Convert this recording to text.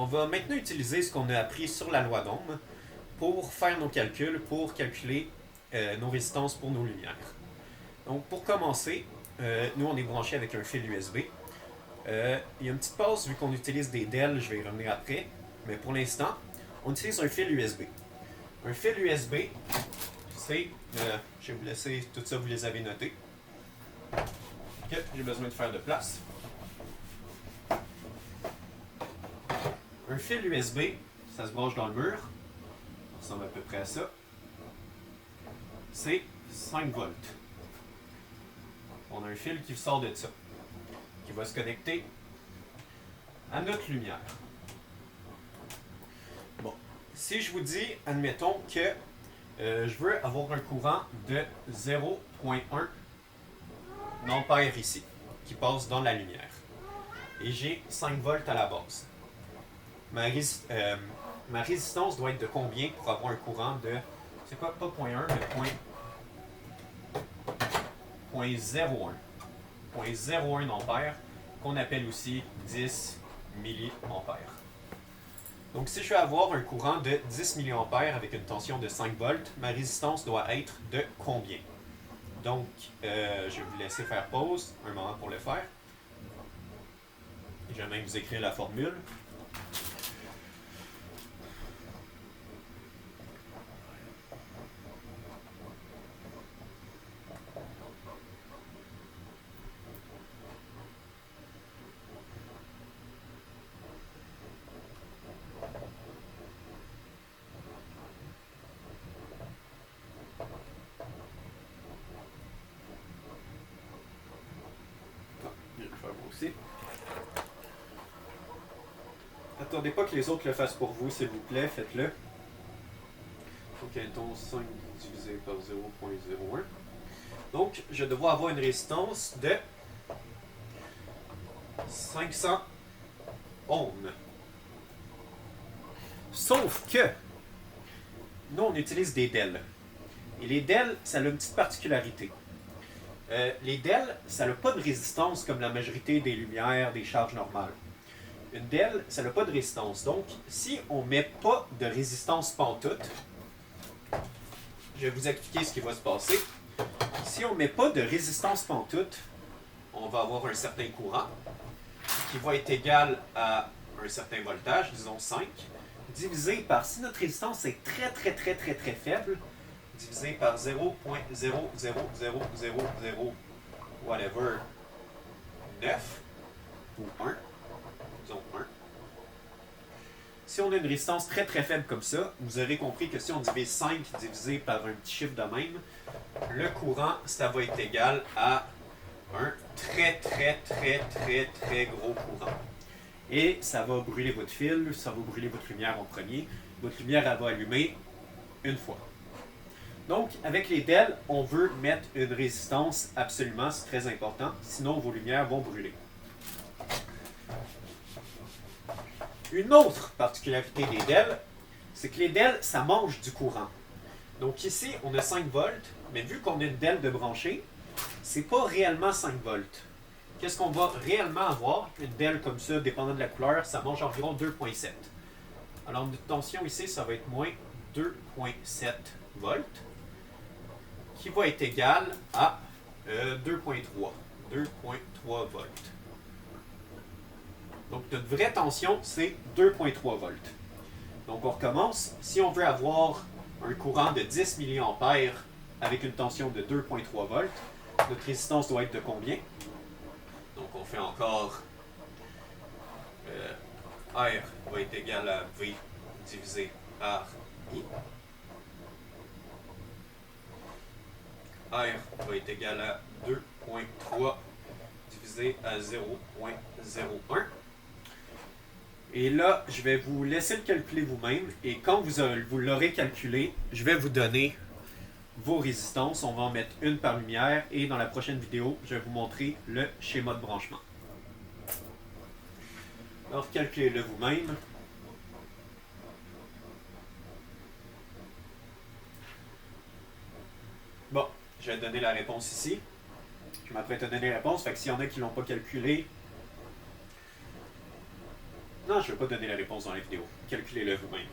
On va maintenant utiliser ce qu'on a appris sur la loi d'Ohm pour faire nos calculs, pour calculer nos résistances pour nos lumières. Donc pour commencer, nous on est branché avec un fil USB. Il y a une petite pause vu qu'on utilise des DEL, je vais y revenir après. Mais pour l'instant, on utilise un fil USB. Un fil USB, c'est... je vais vous laisser tout ça, vous les avez notés. Ok, j'ai besoin de faire de place. Un fil USB, ça se branche dans le mur. Ça ressemble à peu près à ça. C'est 5 volts. On a un fil qui sort de ça, qui va se connecter à notre lumière. Bon, si je vous dis, admettons que je veux avoir un courant de 0,1 ampère ici, qui passe dans la lumière. Et j'ai 5 volts à la base. Ma résistance doit être de combien pour avoir un courant de, c'est quoi, pas 0,1, mais 0,01. 0,01 ampère, qu'on appelle aussi 10 milliampères. Donc si je veux avoir un courant de 10 milliampères avec une tension de 5 volts, ma résistance doit être de combien? Donc, je vais vous laisser faire pause un moment pour le faire. Je vais même vous écrire la formule. Je vais le faire moi aussi. Attendez pas que les autres le fassent pour vous, s'il vous plaît, faites-le. Donc, mettons 5 divisé par 0,01. Donc, je vais devoir avoir une résistance de 500 ohms. Sauf que, nous, on utilise des DEL. Et les DEL, ça a une petite particularité. Les DEL, ça n'a pas de résistance comme la majorité des lumières, des charges normales. Une DEL, ça n'a pas de résistance. Donc, si on ne met pas de résistance pantoute, je vais vous expliquer ce qui va se passer. Si on ne met pas de résistance pantoute, on va avoir un certain courant qui va être égal à un certain voltage, disons 5, divisé par, si notre résistance est très faible, divisé par 0.00000 whatever 9 ou 1, disons 1. Si on a une résistance très faible comme ça, vous aurez compris que si on divise 5 divisé par un petit chiffre de même, le courant, ça va être égal à un très gros courant. Et ça va brûler votre fil, ça va brûler votre lumière en premier. Votre lumière, elle va allumer une fois. Donc, avec les DEL, on veut mettre une résistance absolument, c'est très important, sinon vos lumières vont brûler. Une autre particularité des DEL, c'est que les DEL, ça mange du courant. Donc ici, on a 5 volts, mais vu qu'on a une DEL de branchée, c'est pas réellement 5 volts. Qu'est-ce qu'on va réellement avoir? Une DEL comme ça, dépendant de la couleur, ça mange environ 2,7. Alors notre tension ici, ça va être moins 2,7 volts, qui va être égal à 2,3 volts. Donc notre vraie tension, c'est 2,3 volts. Donc on recommence. Si on veut avoir un courant de 10 milliampères avec une tension de 2,3 volts, notre résistance doit être de combien? Donc on fait encore R va être égal à V divisé par I. R va être égal à 2,3 divisé à 0,01. Et là, je vais vous laisser le calculer vous-même. Et quand vous l'aurez calculé, je vais vous donner vos résistances. On va en mettre une par lumière. Et dans la prochaine vidéo, je vais vous montrer le schéma de branchement. Alors, calculez-le vous-même. Bon, je vais donner la réponse ici. Je m'apprête à donner la réponse. Fait que s'il y en a qui ne l'ont pas calculé, Non, je ne vais pas donner la réponse dans la vidéo. Calculez-le vous-même.